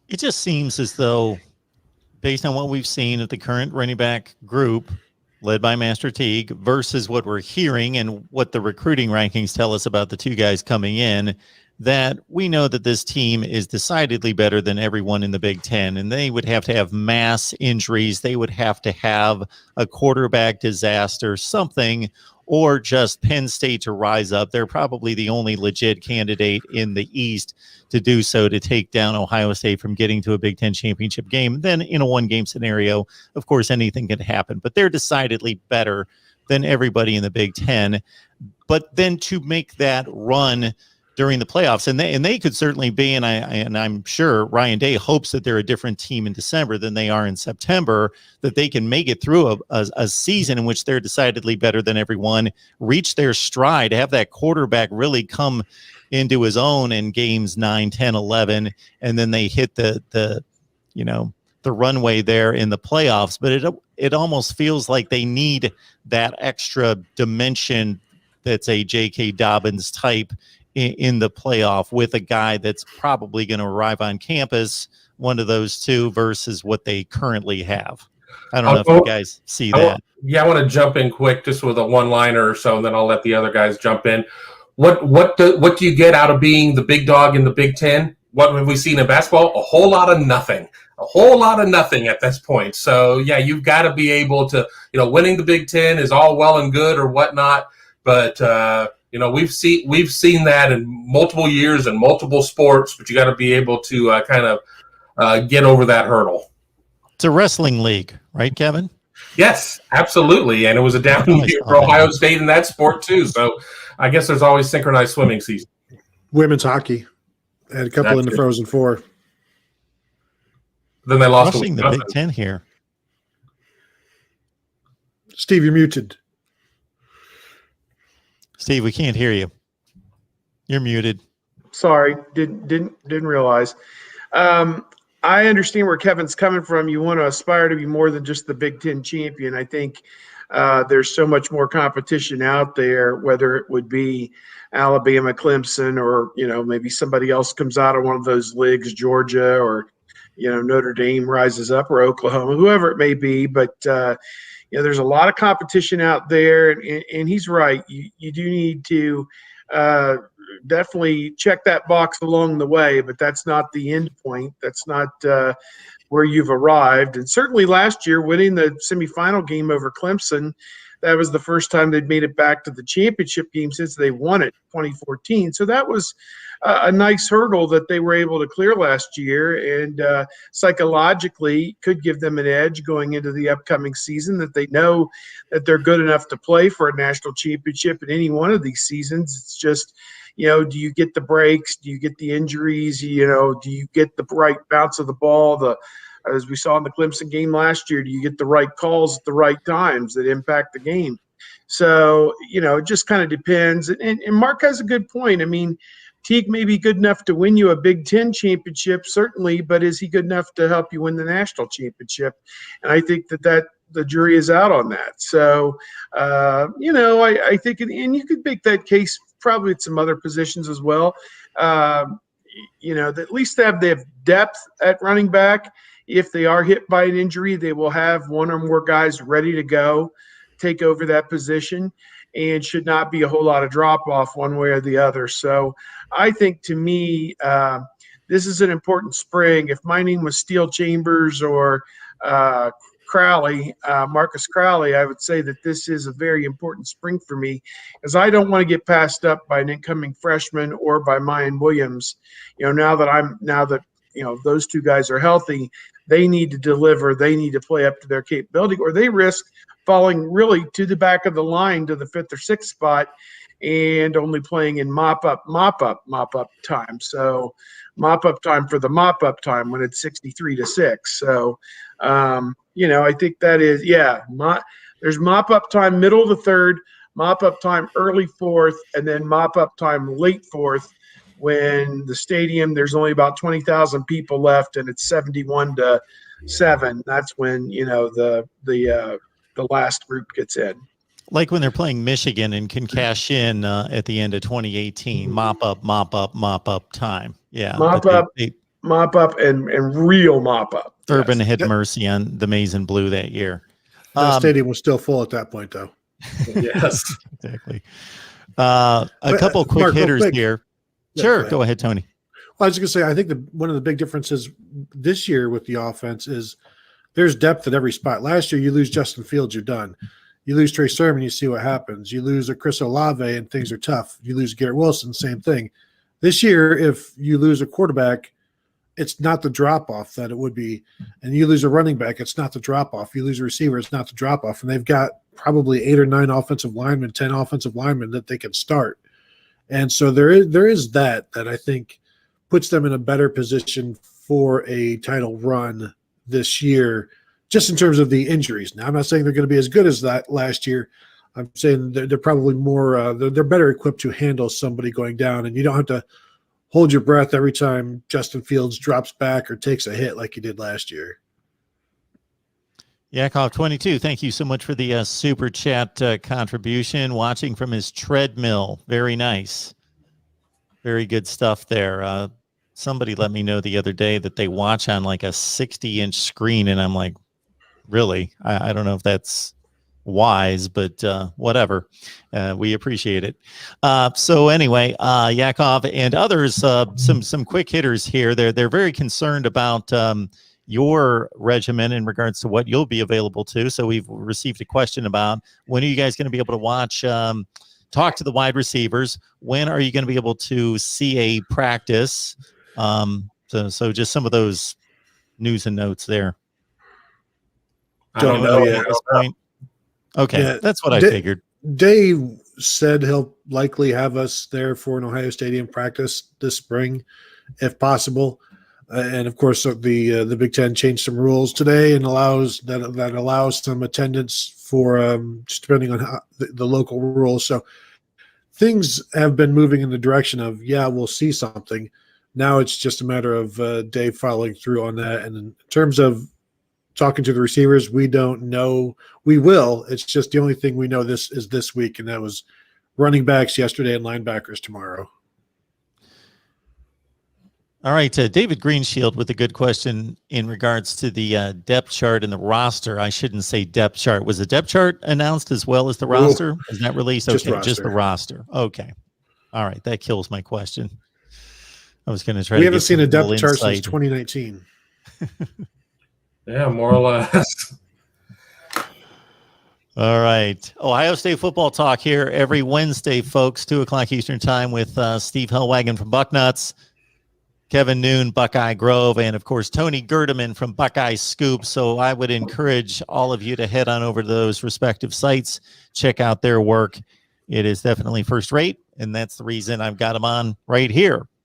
It just seems as though, based on what we've seen at the current running back group led by Master Teague versus what we're hearing and what the recruiting rankings tell us about the two guys coming in, that we know that this team is decidedly better than everyone in the Big Ten. And they would have to have mass injuries. They would have to have a quarterback disaster, something, or just Penn State to rise up. They're probably the only legit candidate in the East to do so, to take down Ohio State from getting to a Big Ten championship game. Then in a one-game scenario, of course, anything can happen. But they're decidedly better than everybody in the Big Ten. But then to make that run during the playoffs, and they could certainly be, and I'm sure Ryan Day hopes that they're a different team in December than they are in September, that they can make it through a season in which they're decidedly better than everyone, reach their stride, have that quarterback really come into his own in games 9, 10, 11, and then they hit the runway there in the playoffs. But it almost feels like they need that extra dimension that's a J.K. Dobbins type in the playoff, with a guy that's probably going to arrive on campus, one of those two, versus what they currently have. I don't know if you guys see that. I want to jump in quick just with a one-liner or so, and then I'll let the other guys jump in. What do you get out of being the big dog in the Big Ten? What have we seen in basketball? A whole lot of nothing. A whole lot of nothing at this point. So, yeah, you've got to be able to, winning the Big Ten is all well and good or whatnot, but we've seen that in multiple years and multiple sports, but you got to be able to get over that hurdle. It's a wrestling league, right, Kevin? Yes, absolutely. And it was a down year for Ohio State in that sport too. So I guess there's always synchronized swimming season. Women's hockey. They had a couple in the Frozen Four. Then they lost the Big Ten here. Steve, you're muted. Steve, we can't hear you. You're muted. Sorry, didn't realize. I understand where Kevin's coming from. You want to aspire to be more than just the Big Ten champion. I think there's so much more competition out there, whether it would be Alabama, Clemson, or maybe somebody else comes out of one of those leagues, Georgia, or Notre Dame rises up, or Oklahoma, whoever it may be. But there's a lot of competition out there, and he's right. You do need to definitely check that box along the way, but that's not the end point. That's not where you've arrived. And certainly last year, winning the semifinal game over Clemson, that was the first time they'd made it back to the championship game since they won it in 2014. So that was a nice hurdle that they were able to clear last year, and psychologically could give them an edge going into the upcoming season, that they know that they're good enough to play for a national championship in any one of these seasons. It's just, do you get the breaks? Do you get the injuries? Do you get the right bounce of the ball? As we saw in the Clemson game last year, do you get the right calls at the right times that impact the game? So, it just kind of depends. And Mark has a good point. I mean, Teague may be good enough to win you a Big Ten championship, certainly, but is he good enough to help you win the national championship? And I think that the jury is out on that. So, I think, and you could make that case probably at some other positions as well. At least they have depth at running back. If they are hit by an injury, they will have one or more guys ready to go, take over that position, and should not be a whole lot of drop-off one way or the other. So I think, to me, this is an important spring. If my name was Steele Chambers or Crowley, Marcus Crowley, I would say that this is a very important spring for me, because I don't want to get passed up by an incoming freshman or by Mayan Williams. Now that those two guys are healthy, they need to deliver. They need to play up to their capability, or they risk falling really to the back of the line to the 5th or 6th spot and only playing in mop-up time. So mop-up time for the mop-up time when it's 63-6. So, I think that is, there's mop-up time middle of the 3rd, mop-up time early 4th, and then mop-up time late 4th, when the stadium, there's only about 20,000 people left and it's 71-7. That's when, the last group gets in. Like when they're playing Michigan and can cash in at the end of 2018, mop up time. Yeah. mop up and real mop up. Urban Yes. had mercy on the maize and blue that year. The stadium was still full at that point, though. Yes. Exactly. A couple quick Mark, real hitters quick. here. Yeah, Sure. Go ahead, Tony. Well, I was going to say, I think one of the big differences this year with the offense is there's depth at every spot. Last year, you lose Justin Fields, you're done. You lose Trey Sermon, you see what happens. You lose a Chris Olave, and things are tough. You lose Garrett Wilson, same thing. This year, if you lose a quarterback, it's not the drop-off that it would be. And you lose a running back, it's not the drop-off. You lose a receiver, it's not the drop-off. And they've got probably 8 or 9 offensive linemen, 10 offensive linemen that they can start. And so there is that I think puts them in a better position for a title run this year, just in terms of the injuries. Now, I'm not saying they're going to be as good as that last year. I'm saying they're probably more they're better equipped to handle somebody going down, and you don't have to hold your breath every time Justin Fields drops back or takes a hit like he did last year. Yakov 22, thank you so much for the super chat contribution. Watching from his treadmill. Very nice. Very good stuff there. Somebody let me know the other day that they watch on like a 60-inch screen, and I'm like, really? I don't know if that's wise, but whatever. We appreciate it. So anyway, Yakov and others, some quick hitters here. They're very concerned about your regimen in regards to what you'll be available to. So we've received a question about when are you guys going to be able to watch, talk to the wide receivers? When are you going to be able to see a practice? So just some of those news and notes there. I don't know yet. At this point. Okay, Yeah, that's what I figured. Dave said he'll likely have us there for an Ohio Stadium practice this spring, if possible. And of course, the Big Ten changed some rules today and allows some attendance for just depending on how the local rules. So things have been moving in the direction of we'll see something. Now it's just a matter of Dave following through on that. And in terms of talking to the receivers, we don't know. We will. It's just the only thing we know this week, and that was running backs yesterday and linebackers tomorrow. All right, David Greenshield with a good question in regards to the depth chart and the roster. I shouldn't say depth chart. Was the depth chart announced as well as the roster? Is that released? Okay, just the roster. Okay. All right, that kills my question. I was going to try. We haven't seen a depth chart since 2019. Yeah, more or less. All right. Ohio State football talk here every Wednesday, folks, 2:00 Eastern time with Steve Hellwagon from Bucknuts, Kevin Noon, Buckeye Grove, and, of course, Tony Gerdeman from Buckeye Scoop. So I would encourage all of you to head on over to those respective sites, check out their work. It is definitely first rate, and that's the reason I've got them on right here